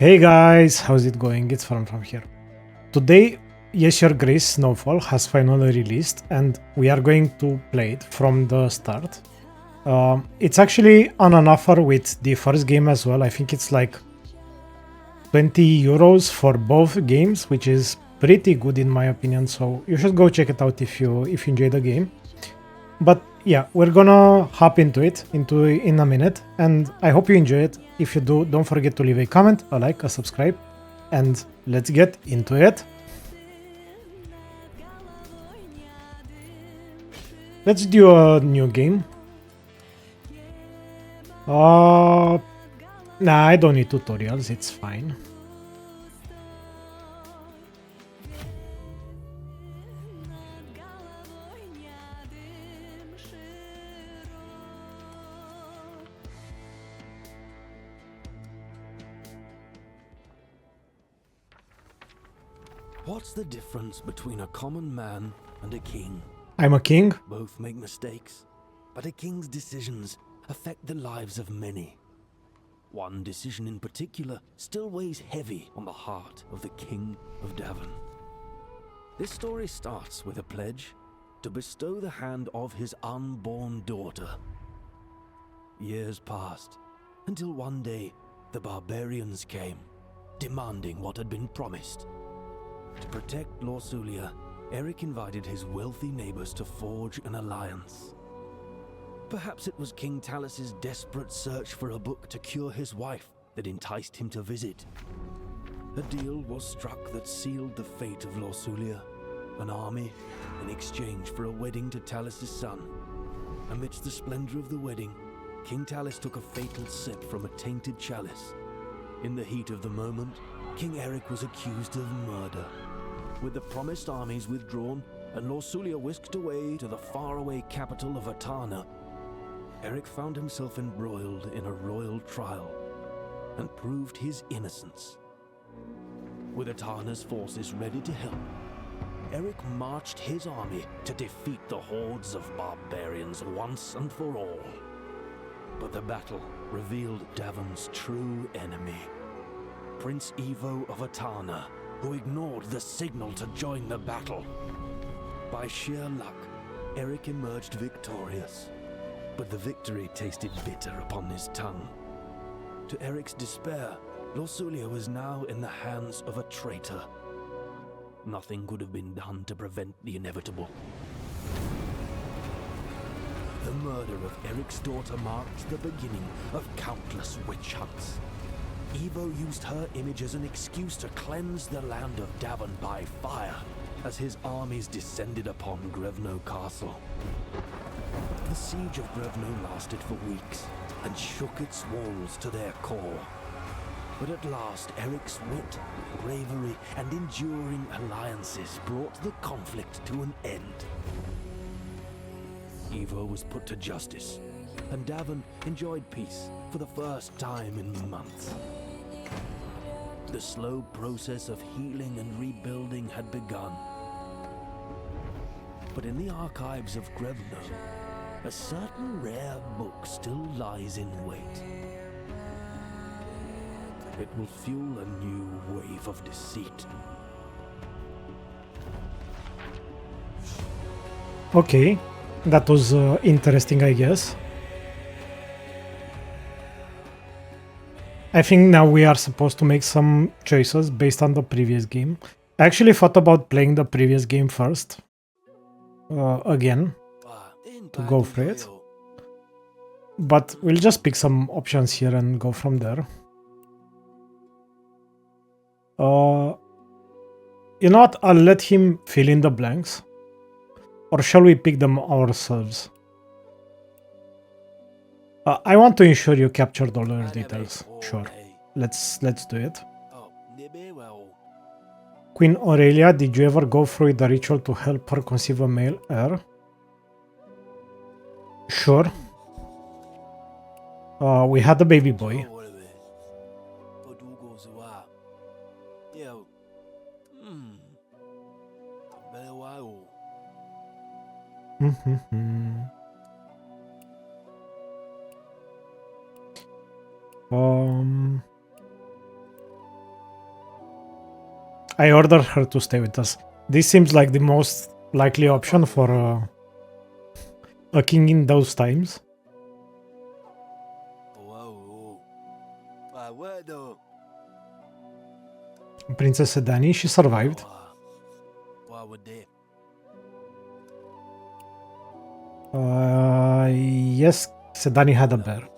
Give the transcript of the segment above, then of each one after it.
Hey guys, how's it going? It's from here. Today, Yes Your Grace Snowfall has finally released and we are going to play it from the start. It's actually on an offer with the first game as well. I think it's like 20 euros for both games, which is pretty good in my opinion. So you should go check it out if you enjoy the game. But yeah, we're gonna hop into it in a minute, and I hope you enjoy it. If you do, don't forget to leave a comment, a like, a subscribe, and let's get into it. Let's do a new game. Nah, I don't need tutorials, it's fine. What's the difference between a common man and a king? I'm a king. Both make mistakes, but a king's decisions affect the lives of many. One decision in particular still weighs heavy on the heart of the King of Devon. This story starts with a pledge to bestow the hand of his unborn daughter. Years passed, until one day the barbarians came, demanding what had been promised. To protect Lorsulia, Eric invited his wealthy neighbors to forge an alliance. Perhaps it was King Talus's desperate search for a book to cure his wife that enticed him to visit. A deal was struck that sealed the fate of Lorsulia, an army in exchange for a wedding to Talus's son. Amidst the splendor of the wedding, King Talus took a fatal sip from a tainted chalice. In the heat of the moment, King Eric was accused of murder. With the promised armies withdrawn and Lorsulia whisked away to the faraway capital of Atana, Eric found himself embroiled in a royal trial and proved his innocence. With Atana's forces ready to help, Eric marched his army to defeat the hordes of barbarians once and for all. But the battle revealed Davon's true enemy, Prince Ivo of Atana, who ignored the signal to join the battle. By sheer luck, Eric emerged victorious, but the victory tasted bitter upon his tongue. To Eric's despair, Lorsulia was now in the hands of a traitor. Nothing could have been done to prevent the inevitable. The murder of Eric's daughter marked the beginning of countless witch hunts. Ivo used her image as an excuse to cleanse the land of Davon by fire as his armies descended upon Grevno Castle. The siege of Grevno lasted for weeks and shook its walls to their core. But at last, Eric's wit, bravery, and enduring alliances brought the conflict to an end. Ivo was put to justice, and Davon enjoyed peace for the first time in months. The slow process of healing and rebuilding had begun. But in the archives of Grevno, a certain rare book still lies in wait. It will fuel a new wave of deceit. Okay, that was interesting, I guess. I think now we are supposed to make some choices based on the previous game. I actually thought about playing the previous game first. Again, to go for it. But we'll just pick some options here and go from there. You know what? I'll let him fill in the blanks. Or shall we pick them ourselves? I want to ensure you captured all your details. Sure. Let's do it. Queen Aurelia, did you ever go through the ritual to help her conceive a male heir? Sure. We had a baby boy. I ordered her to stay with us. This seems like the most likely option for a king in those times. Princess Sedani, she survived. Yes, Sedani had a bear.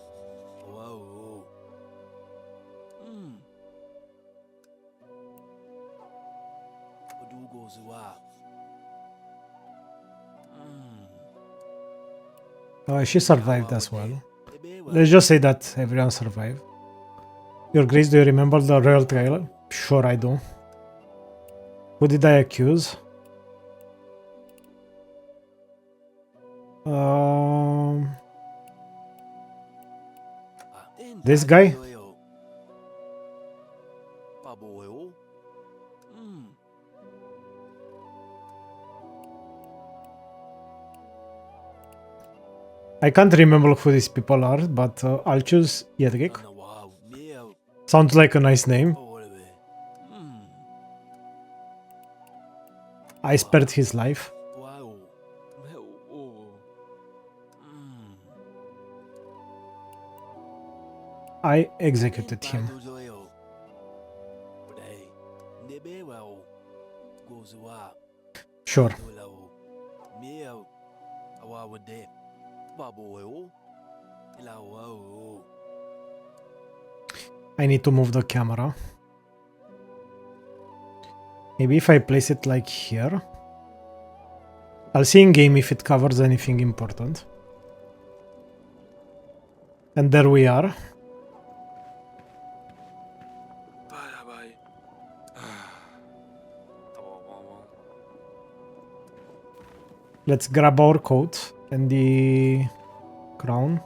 She survived as well. Let's just say that everyone survived. Your Grace, do you remember the royal trial? Sure, I do. Who did I accuse? This guy? I can't remember who these people are, but I'll choose Yedrik. Sounds like a nice name. I spared his life. I executed him. Sure. I need to move the camera. Maybe if I place it like here. I'll see in game if it covers anything important. And there we are. Let's grab our coat and the crown.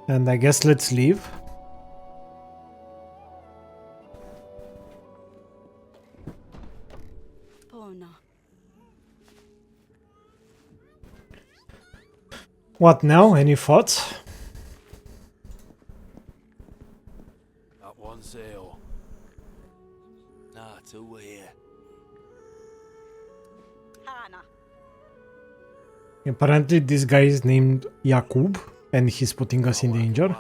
And I guess let's leave. What now? Any thoughts? Apparently this guy is named Yakub and he's putting us in danger.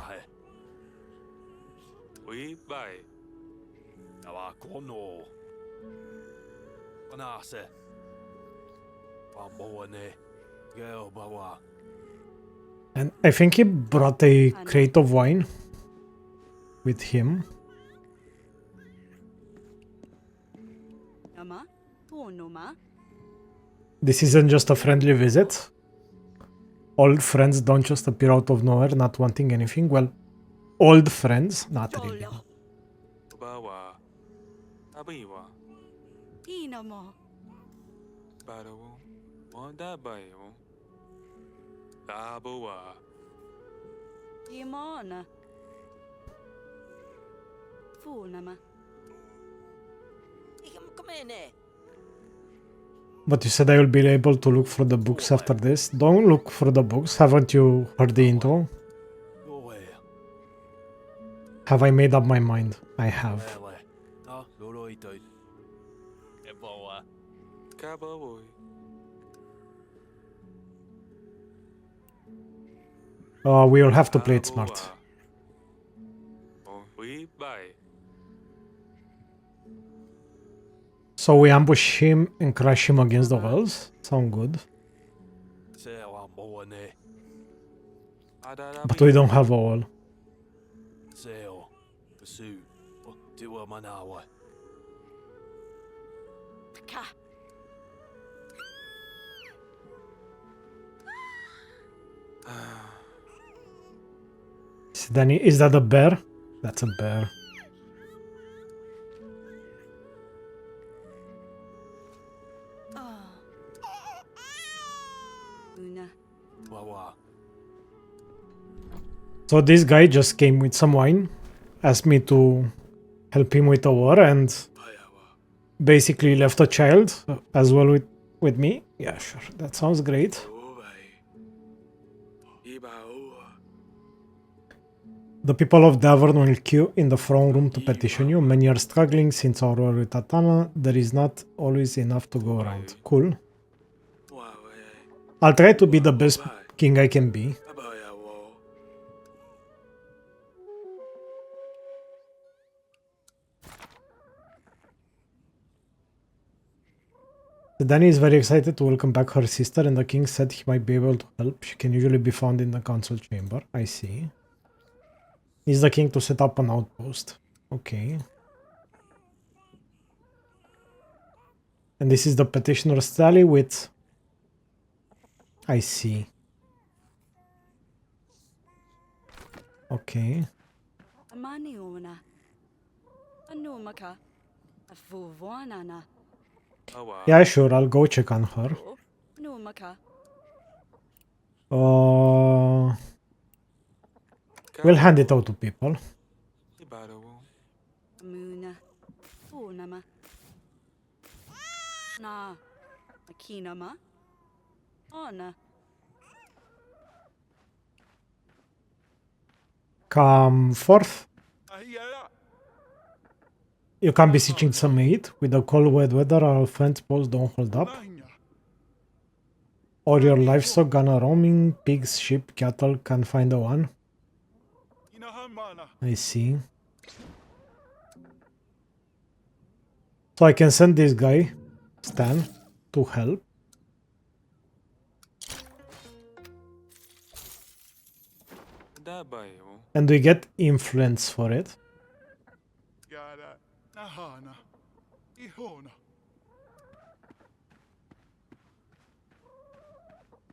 And I think he brought a crate of wine with him. This isn't just a friendly visit. Old friends don't just appear out of nowhere not wanting anything. Well, old friends, not really. But you said I will be able to look for the books after this. Don't look for the books. Haven't you heard the intro? Have I made up my mind? I have. We will have to play it smart. So we ambush him and crush him against the walls. Sound good. But we don't have a wall. Danny, is that a bear? That's a bear. So this guy just came with some wine asked me to help him with a war and basically left a child as well with me. Yeah, sure. That sounds great. The people of Davern will queue in the throne room to petition you. Many are struggling since our war with Atana. There is not always enough to go around. Cool. I'll try to be the best king I can be. Dani is very excited to welcome back her sister, and the king said he might be able to help. She can usually be found in the council chamber. I see. He's the king to set up an outpost. Okay. And this is the petitioner's tally with... I see. Okay. Yeah, sure, I'll go check on her. We'll hand it out to people. Come forth. You can be beseeching some aid. With the cold wet weather, our friends' boats don't hold up. Or your livestock gonna roaming, pigs, sheep, cattle, can't find the one. I see. So I can send this guy, Stan, to help. And we get influence for it.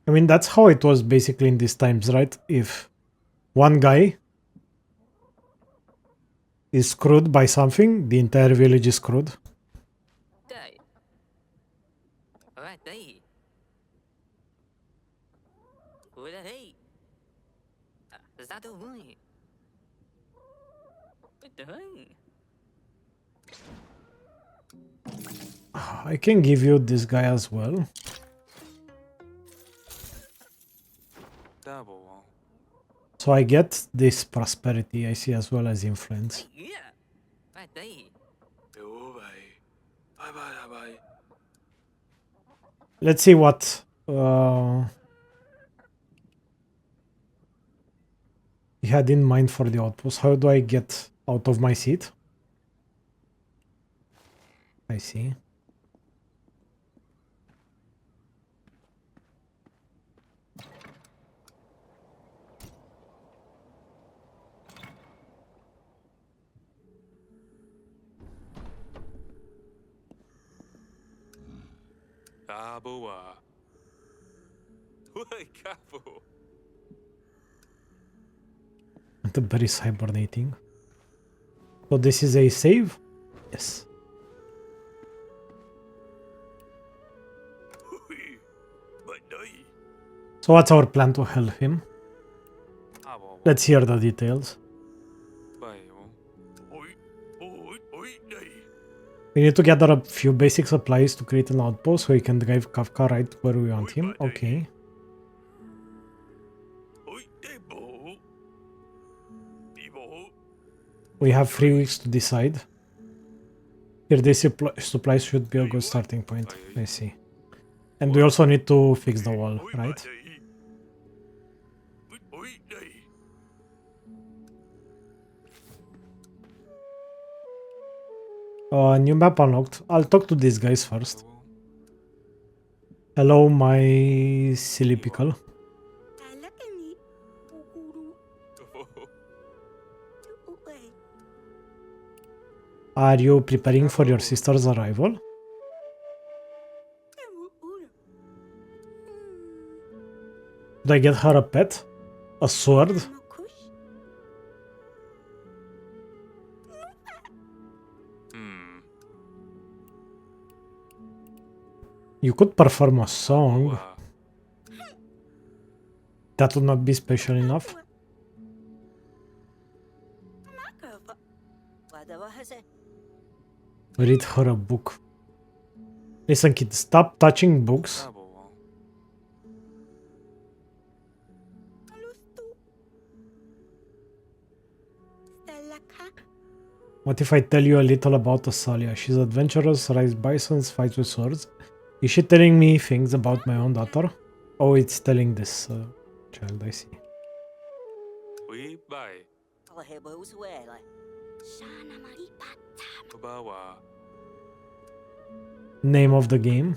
I mean, that's how it was basically in these times, right? If one guy is screwed by something, the entire village is screwed. I can give you this guy as well. So I get this prosperity, I see, as well as influence. Let's see what he had in mind for the outpost. How do I get out of my seat? I see. The berry is hibernating. So this is a save? Yes. So what's our plan to help him? Let's hear the details. We need to gather a few basic supplies to create an outpost so we can drive Kafka right where we want him. Okay. We have 3 weeks to decide. Here, these supplies should be a good starting point. I see. And we also need to fix the wall, right? New map unlocked. I'll talk to these guys first. Hello, my silly pickle. Are you preparing for your sister's arrival? Did I get her a pet? A sword? You could perform a song. That would not be special enough. Read her a book. Listen, kid, stop touching books. What if I tell you a little about Asalia? She's adventurous, rides bisons, fights with swords. Is she telling me things about my own daughter? Oh, it's telling this child, I see. Name of the game.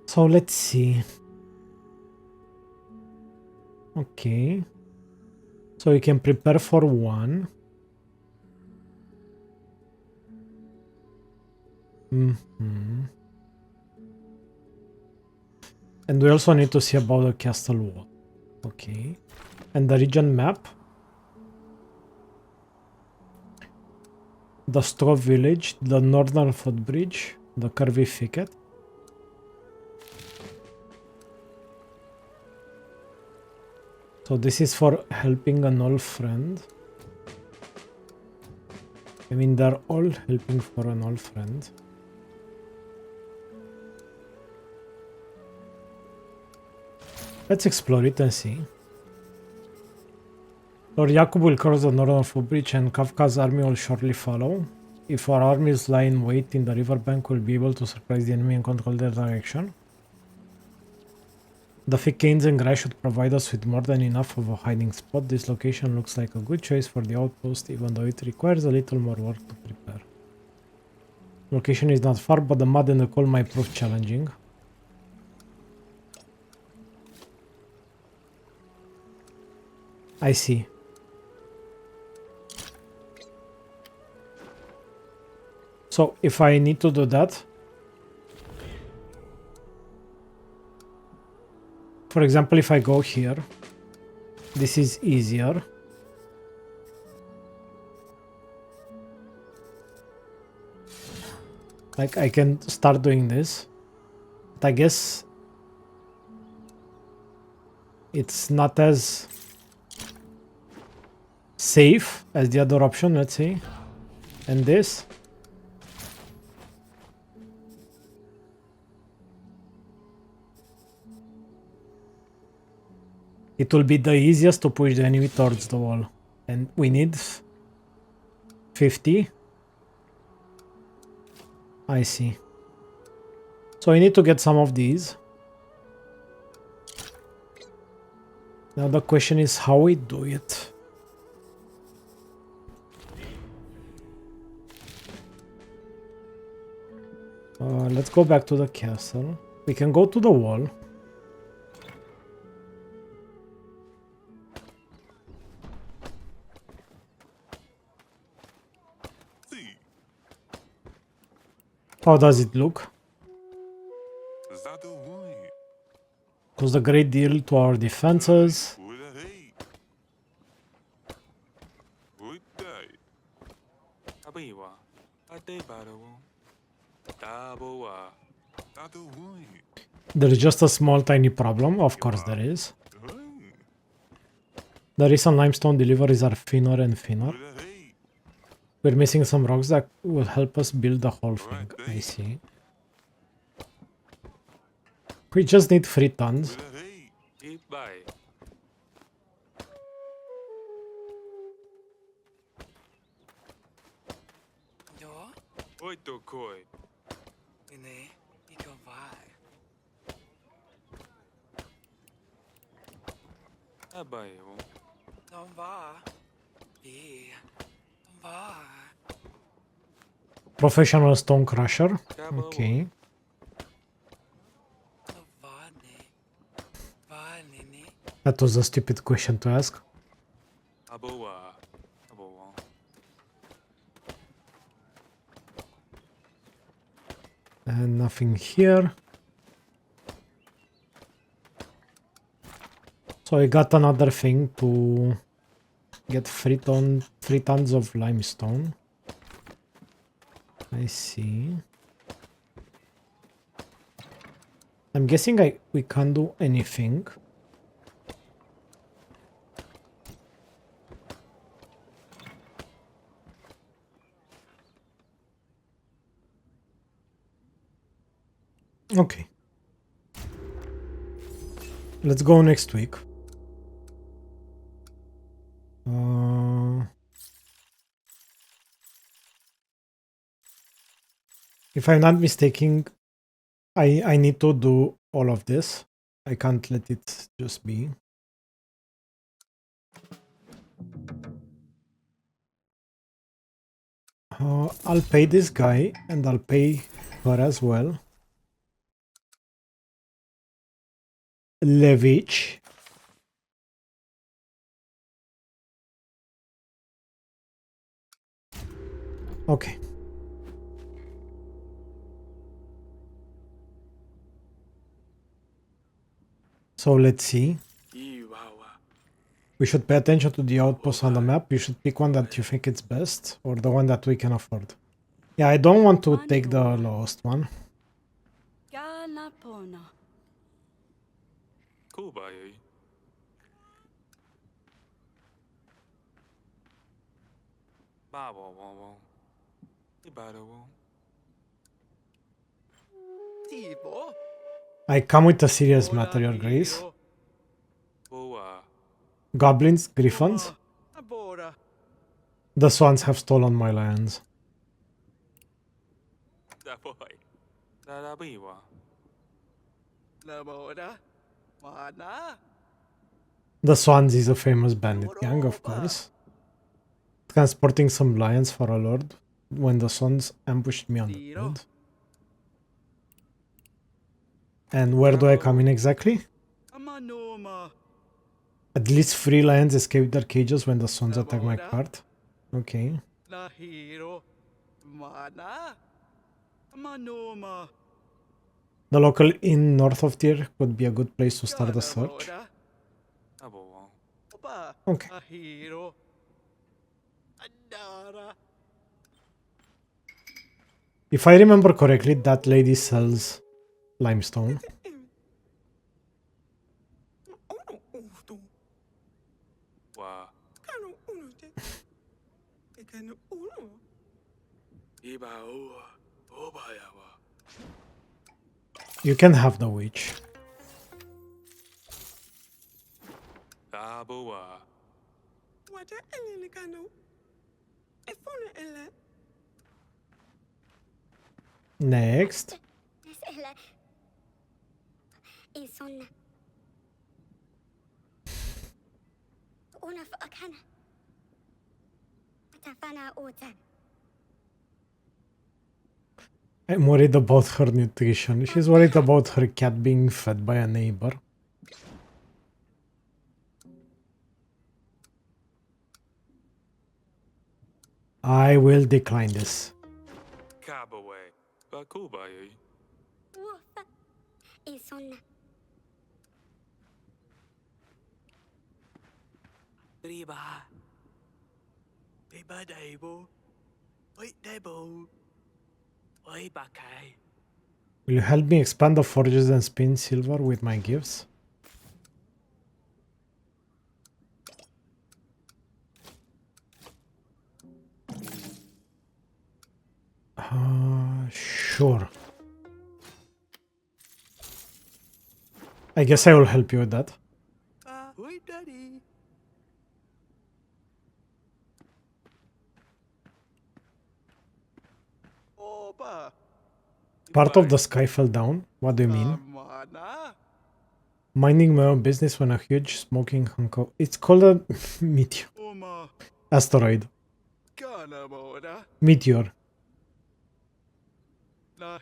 So let's see. Okay. So you can prepare for one. And we also need to see about the castle wall. Okay. And the region map. The straw village, the northern footbridge, the curvy thicket. So this is for helping an old friend. I mean, they're all helping for an old friend. Let's explore it and see. Lord Jakub will cross the northern footbridge and Kafka's army will shortly follow. If our armies lie in wait in the riverbank, we'll be able to surprise the enemy and control their direction. The thick canes and grass should provide us with more than enough of a hiding spot. This location looks like a good choice for the outpost, even though it requires a little more work to prepare. Location is not far, but the mud and the cold might prove challenging. I see. So if I need to do that, for example, if I go here, this is easier. Like I can start doing this, but I guess it's not as safe as the other option, let's say. And this. It will be the easiest to push the enemy towards the wall. And we need 50. I see. So I need to get some of these. Now the question is how we do it. Let's go back to the castle. We can go to the wall. How does it look? Costs a great deal to our defenses. There is just a small tiny problem, of course there is. The recent limestone deliveries are thinner and thinner. We're missing some rocks that will help us build the whole thing. I see. We just need 3 tons. Professional stone crusher. Okay. That was a stupid question to ask. And nothing here. So I got another thing to get 3 tons of limestone. I see. I'm guessing we can't do anything. Okay. Let's go next week. If I'm not mistaken, I need to do all of this. I can't let it just be. I'll pay this guy and I'll pay her as well. Levich. Okay. So let's see. We should pay attention to the outposts on the map. You should pick one that you think is best or the one that we can afford. Yeah, I don't want to take the lowest one. I come with a serious matter, Your Grace. Goblins, griffins. The swans have stolen my lands. The Swans is a famous bandit gang, of course. Transporting some lions for a lord when the Swans ambushed me on the road. And where do I come in exactly? At least 3 lions escaped their cages when the Swans attacked my cart. Okay. The local inn north of here could be a good place to start the search. Okay. If I remember correctly, that lady sells limestone. You can have the witch. Next. I'm worried about her nutrition. She's worried about her cat being fed by a neighbor. I will decline this. Will you help me expand the forges and spin silver with my gifts? Sure. I guess I will help you with that. Part of the sky fell down? What do you mean? Minding my own business when a huge smoking hunk of... It's called a meteor. Asteroid. Meteor. I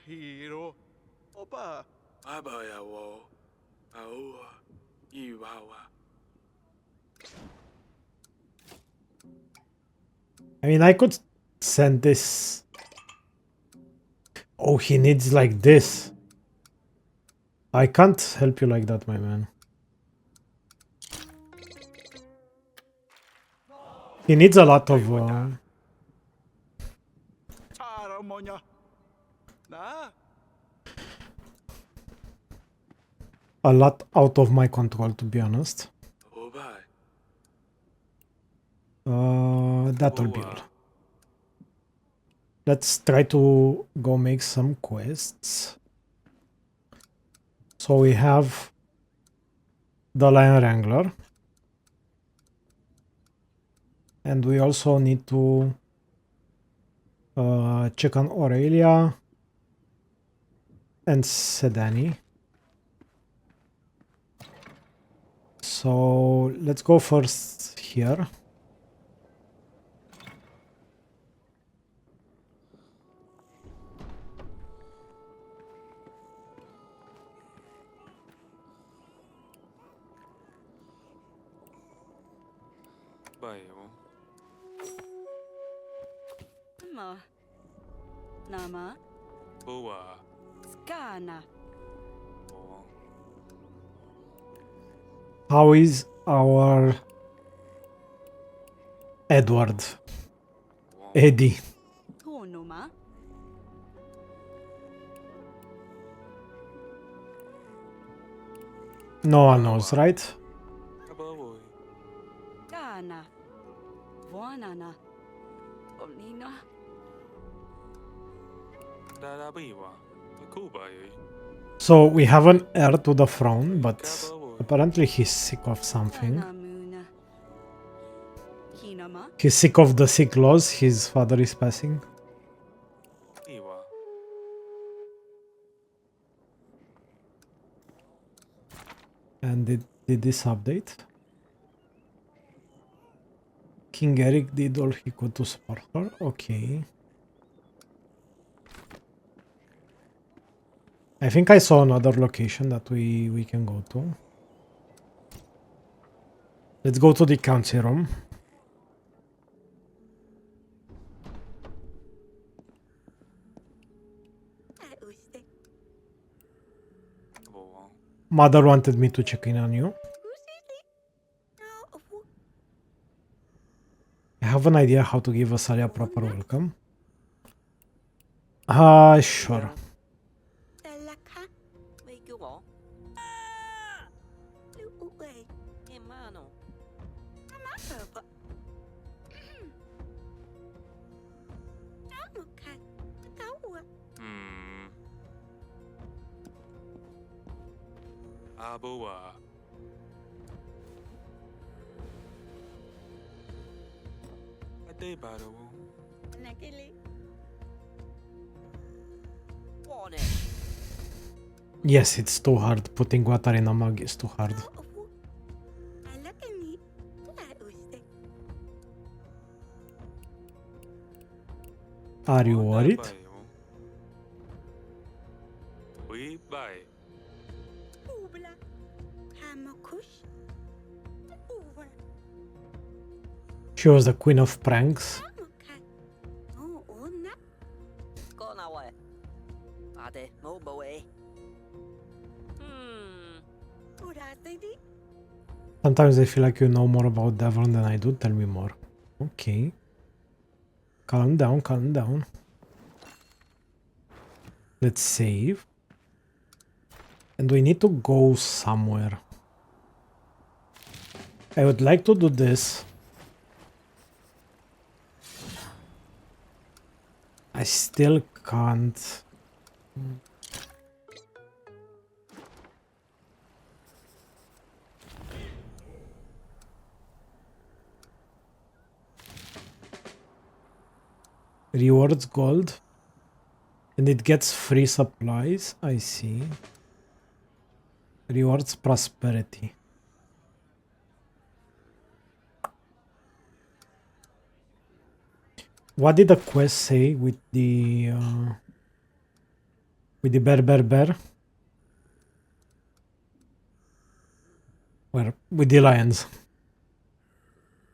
mean, I could send this... Oh, he needs like this. I can't help you like that, my man. He needs a lot of... a lot out of my control, to be honest. That'll be all. Let's try to go make some quests. So we have the Lion Wrangler. And we also need to check on Aurelia and Sedani. So let's go first here. Nama Skana. How is our Edward? Eddie. Tonoma. No one knows, right? Kana. Wanana. Onina. So we have an heir to the throne, but apparently he's sick of something. Kanamuna. Kinama. He's sick of the sick laws his father is passing. And did this update? King Eric did all he could to support her. Okay. I think I saw another location that we can go to. Let's go to the council room. Mother wanted me to check in on you. I have an idea how to give Asalia a proper welcome. Sure. Yes, it's too hard. Putting water in a mug is too hard. Are you worried? She was the queen of pranks. Sometimes I feel like you know more about Devon than I do. Tell me more. Okay. Calm down, calm down. Let's save. And we need to go somewhere. I would like to do this. I still can't. Rewards gold. And it gets free supplies. I see. Rewards prosperity. What did the quest say with the bear? Where with the lions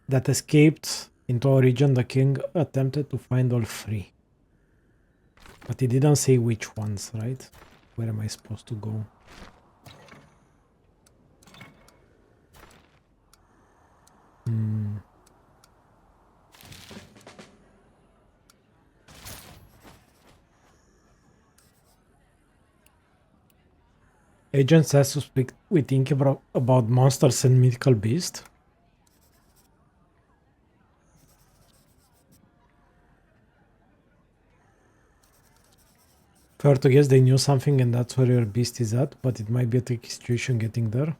that escaped into a region the king attempted to find all three. But he didn't say which ones, right? Where am I supposed to go? Agent says to speak with Inky about monsters and mythical beasts. Fair to guess they knew something and that's where your beast is at, but it might be a tricky situation getting there.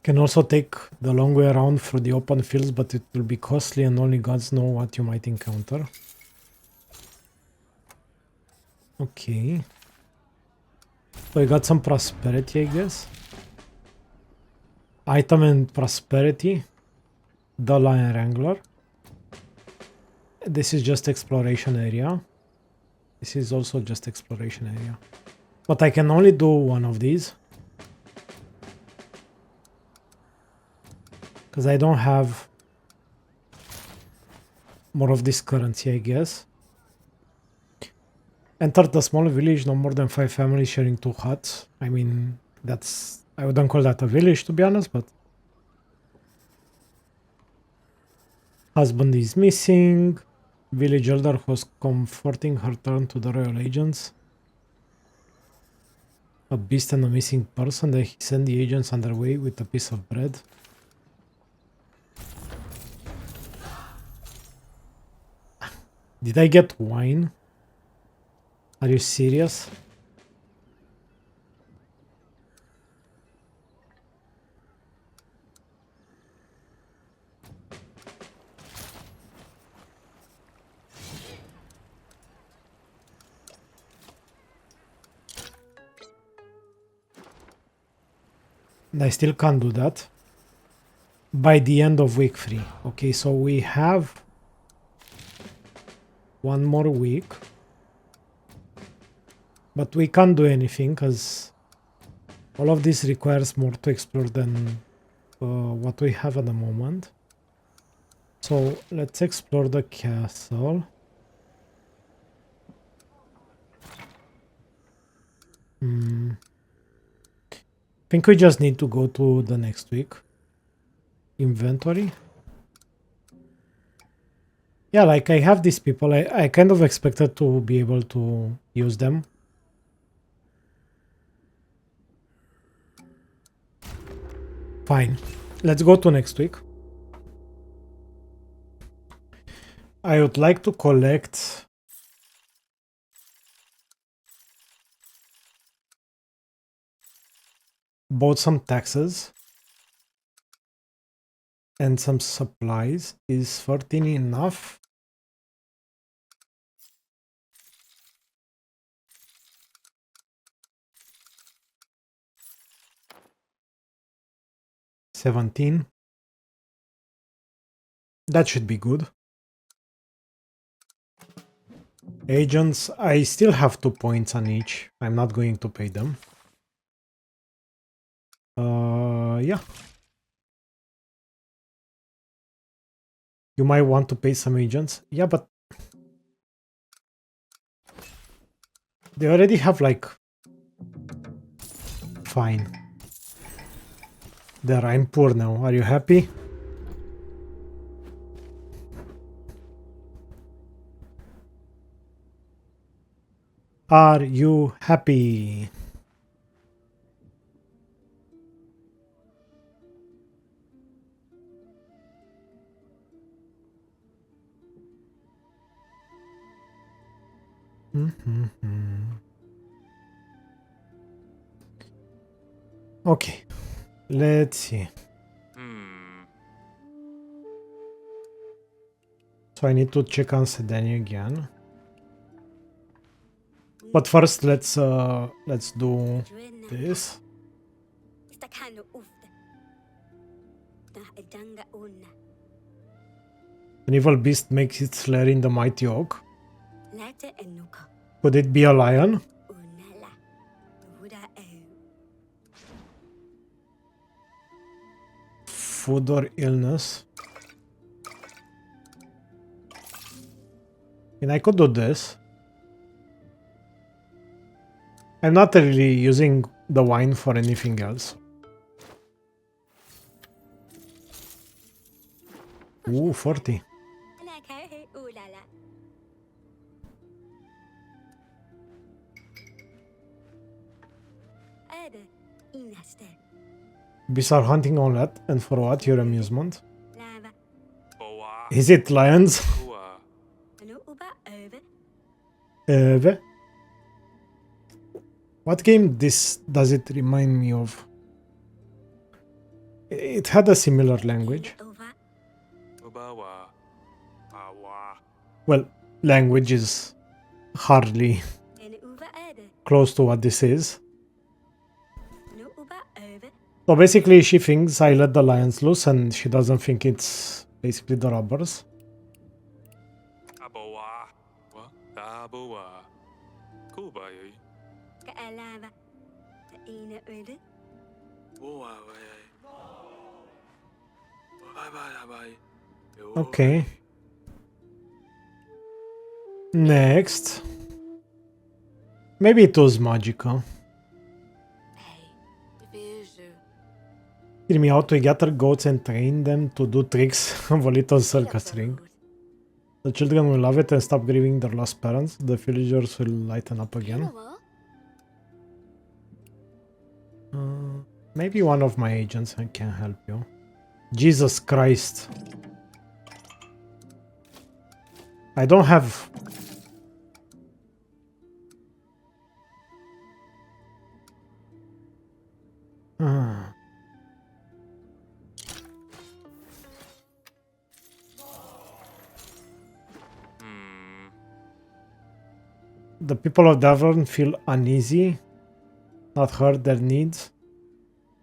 Can also take the long way around through the open fields, but it will be costly and only gods know what you might encounter. Okay. So I got some prosperity, I guess. Item and prosperity. The Lion Wrangler. This is just exploration area. This is also just exploration area. But I can only do one of these. Because I don't have more of this currency, I guess. Entered the small village, no more than 5 families sharing 2 huts. I mean, that's... I wouldn't call that a village, to be honest, but... Husband is missing. Village elder was comforting her turn to the royal agents. A beast and a missing person. Then he sent the agents on their way with a piece of bread. Did I get wine? Are you serious? And I still can't do that. By the end of week 3. Okay, so we have one more week. But we can't do anything because all of this requires more to explore than what we have at the moment. So let's explore the castle. I think we just need to go to the next week. Inventory. Yeah, like I have these people. I kind of expected to be able to use them. Fine. Let's go to next week. I would like to collect both some taxes and some supplies. Is 13 enough? $17. That should be good. Agents, I still have 2 points on each. I'm not going to pay them. Yeah. You might want to pay some agents. Yeah, but they already have like... Fine. There, I'm poor now. Are you happy? Are you happy? Okay. Let's see. So I need to check on Sedani again. But first, let's do this. An evil beast makes its lair in the mighty oak. Could it be a lion? Food or illness? And I could do this. I'm not really using the wine for anything else. Ooh, 40. Beasts are hunting on that, and for what? Your amusement? Lava. Is it lions? No uba over. What game does it remind me of? It had a similar language. Over. Well, language is hardly And uba over. close to what this is. No uba over. So basically she thinks I let the lions loose and she doesn't think it's basically the robbers. Ka lava. Ina over. Okay. Next. Maybe it was magical. Teach me how to gather goats and train them to do tricks of a little circus ring. The children will love it and stop grieving their lost parents. The villagers will lighten up again. Maybe one of my agents can help you. Jesus Christ. I don't have... The people of Davern feel uneasy, not heard their needs.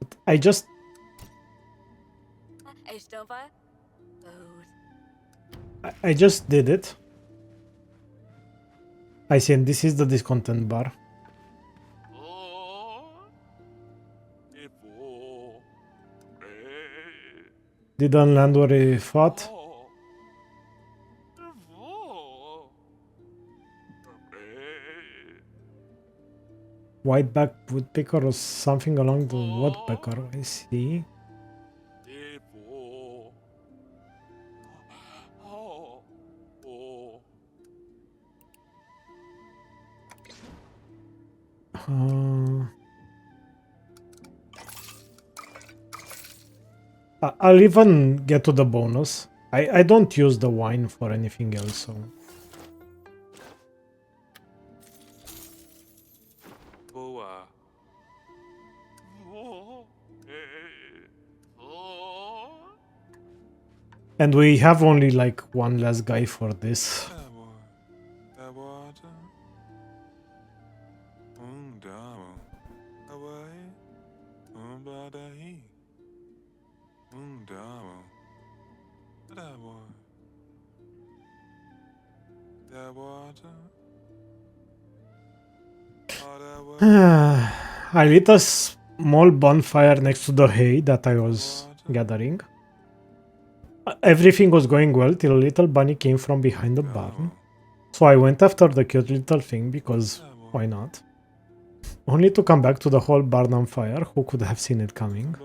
But I just... I just did it. I see, and this is the discontent bar. Didn't land where he thought. White-backed woodpecker or something along the woodpecker, I see. I'll even get to the bonus. I don't use the wine for anything else, so... And we have only like one less guy for this. I lit a small bonfire next to the hay that I was gathering. Everything was going well till a little bunny came from behind the barn. So I went after the cute little thing because why not? Only to come back to the whole barn on fire. Who could have seen it coming?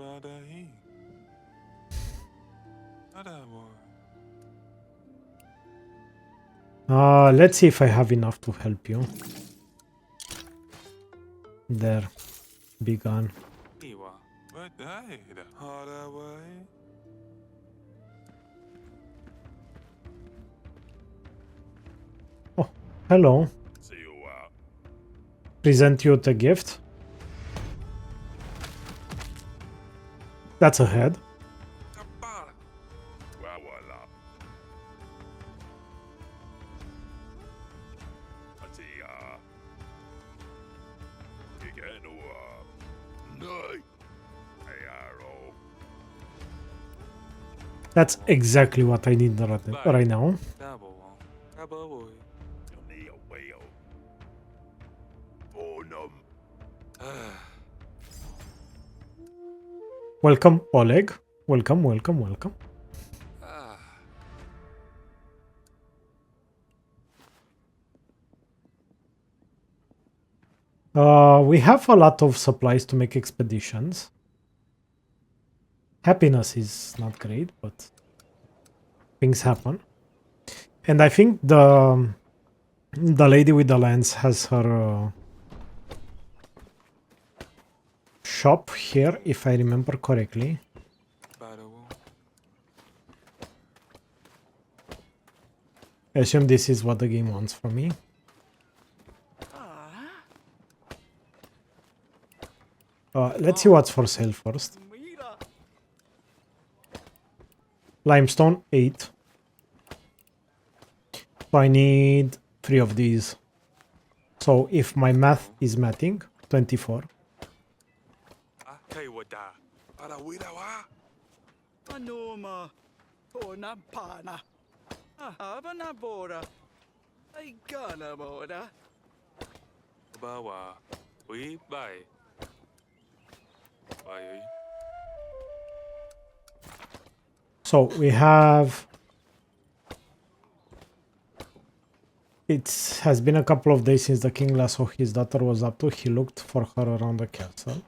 Let's see if I have enough to help you. There. Be gone. Oh, hello. Present you the gift. That's a head. That's exactly what I need right now. Welcome, Oleg. Welcome, welcome, welcome. We have a lot of supplies to make expeditions. Happiness is not great, but things happen. And I think the lady with the lens has her shop here, if I remember correctly. I assume this is what the game wants from me. Let's see what's for sale first. Limestone, 8. So I need 3 of these. So if my math is mathing, 24. Anoma, Pona Pana, Havana Bora, I gonna Bora. Bawa, we buy. Buy. So we have... It has been a couple of days since the king last saw his daughter was up to. He looked for her around the castle.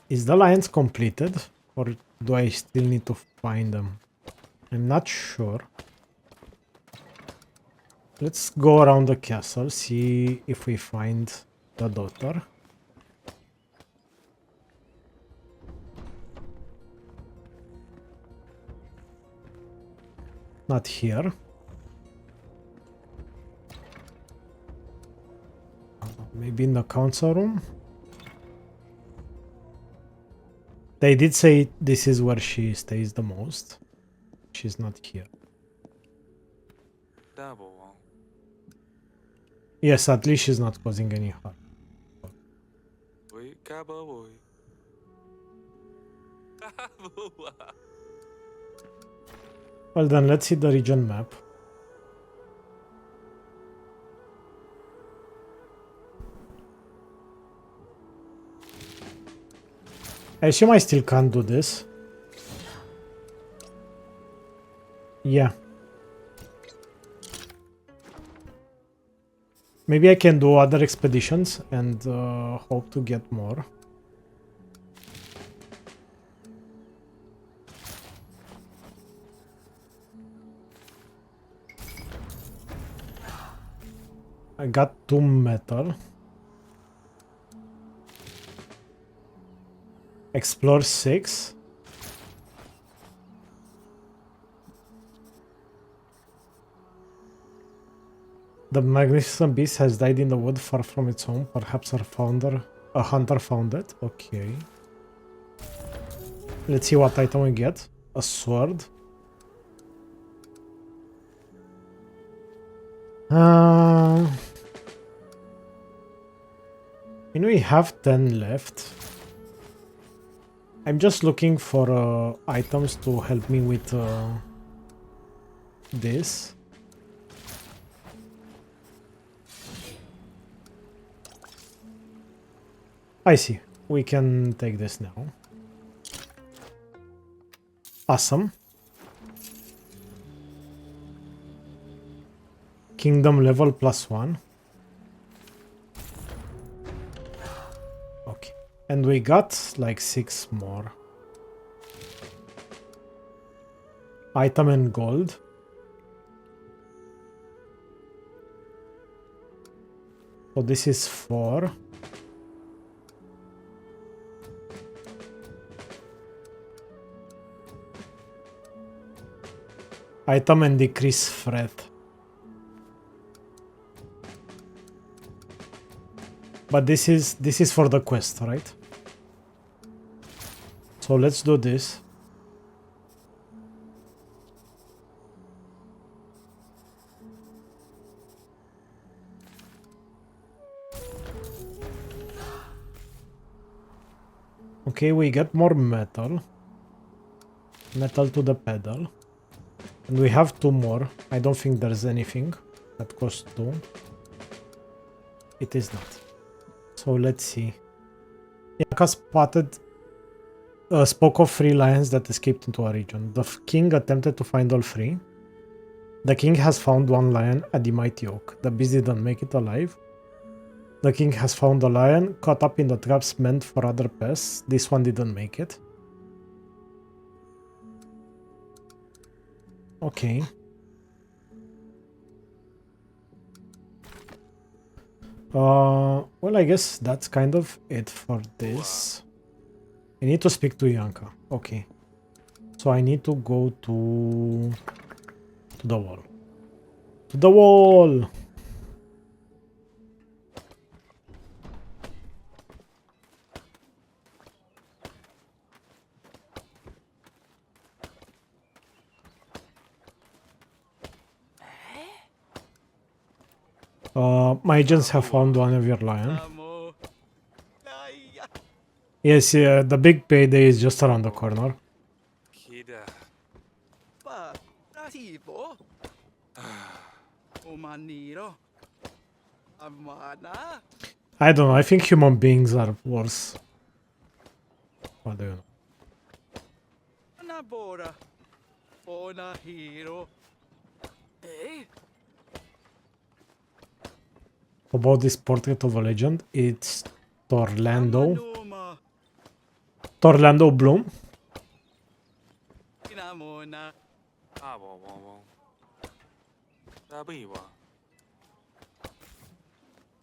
Is the alliance completed? Or do I still need to find them? I'm not sure. Let's go around the castle, see if we find the daughter. Not here. Maybe in the council room? They did say this is where she stays the most. She's not here. Yes, at least she's not causing any harm. Well then, let's see the region map. I assume I still can't do this. Yeah. Maybe I can do other expeditions and hope to get more. I got 2 metal. Explore 6. The magnificent beast has died in the wood far from its home. Perhaps a hunter found it. Okay. Let's see what item we get. A sword. We have 10 left. I'm just looking for items to help me with this. I see. We can take this now. Awesome. Kingdom level +1. Okay. And we got like 6 more. Item and gold. So this is 4. Item and decrease threat. But this is for the quest, right? So let's do this. Okay, we get more metal. Metal to the pedal. And we have 2 more. I don't think there's anything that costs 2. It is not. So let's see. Yaka spoke of 3 lions that escaped into our region. The king attempted to find all 3. The king has found 1 lion at the mighty oak. The beast didn't make it alive. The king has found a lion caught up in the traps meant for other pests. This one didn't make it. Okay. Well, I guess that's kind of it for this. I need to speak to Yanka. Okay. So I need to go to the wall. To the wall! My agents have found one of your lion. Amo. Laya. Yes, yeah, the big payday is just around the corner. Kida. Pa. Nasibo. Umaniro. Amana. I don't know, I think human beings are worse. What do you know? Nabora. Ona hero. Eh? About this portrait of a legend, it's Torlando. Amanoma. Torlando Bloom. Inamona. Abo wong. Dabiwa.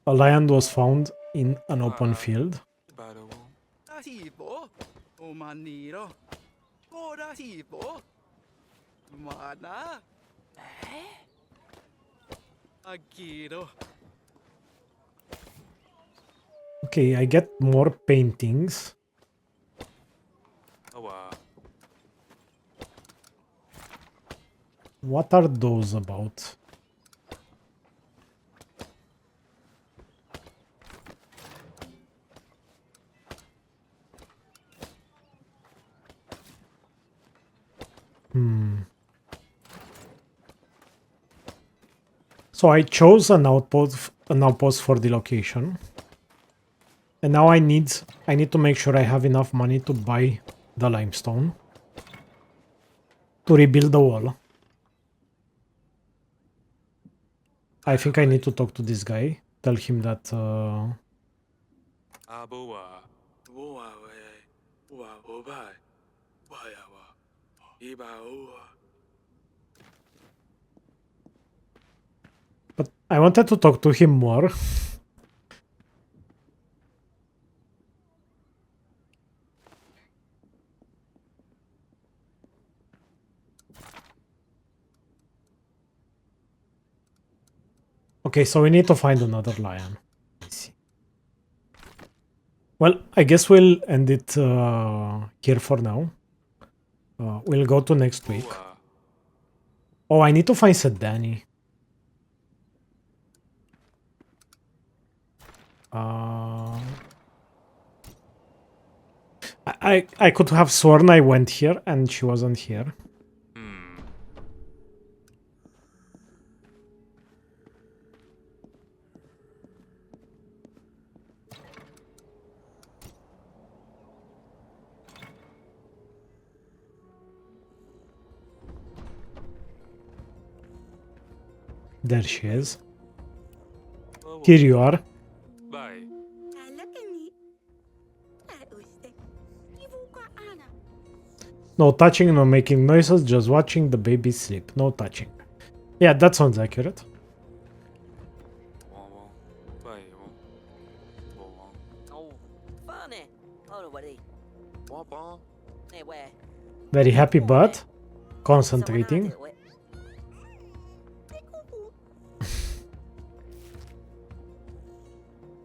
A lion was found in an open field. Bado. Nasibo. Umaniro. Ora sibo. Mana. Eh? Agiro. Okay, I get more paintings. Awa. What are those about? So I chose an outpost for the location. And now I need to make sure I have enough money to buy the limestone to rebuild the wall. I think I need to talk to this guy. Tell him that Aboa. Woa we. Wa obai. Wayawa. Iba oa. but I wanted to talk to him more. Okay, so we need to find another lion. Let's see. Well, I guess we'll end it here for now. We'll go to next week. Oa. Oh, I need to find Sedani. I could have sworn I went here and she wasn't here. There she is. Here you are. Bye. No touching, no making noises, just watching the baby sleep. No touching. Yeah, that sounds accurate. Wong. Bye. Wong. Ồ, phá nè. Thôi rồi vậy đi. Nè què. Very happy, but concentrating.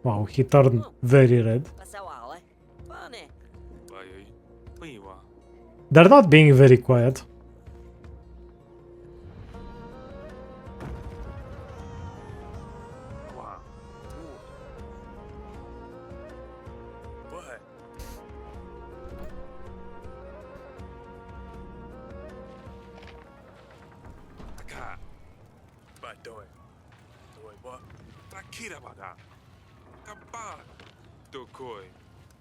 Wow, he turned very red. Là sao ảo ấy? Phá nè. Bye. Wiwa. They're not being very quiet. Wow. What? Aka. Ba doi. Doi what? Akira bada. Kaba. Dokoi.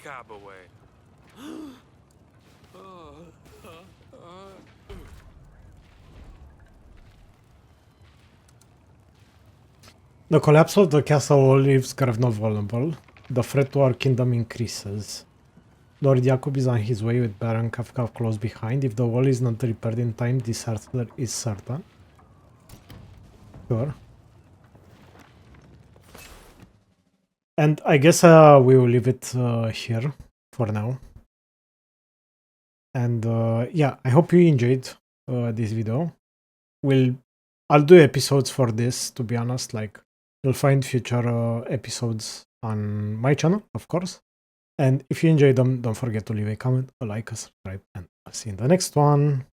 Kabawe. The collapse of the castle leaves Grevno vulnerable. The threat to our kingdom increases. Lord Jakub is on his way with Baron Kafka close behind. If the wall is not repaired in time, disaster is certain. Sure. And I guess we will leave it here for now. And yeah, I hope you enjoyed this video. I'll do episodes for this, to be honest. Like, you'll find future episodes on my channel, of course. And if you enjoyed them, don't forget to leave a comment, a like, a subscribe, and I'll see you in the next one.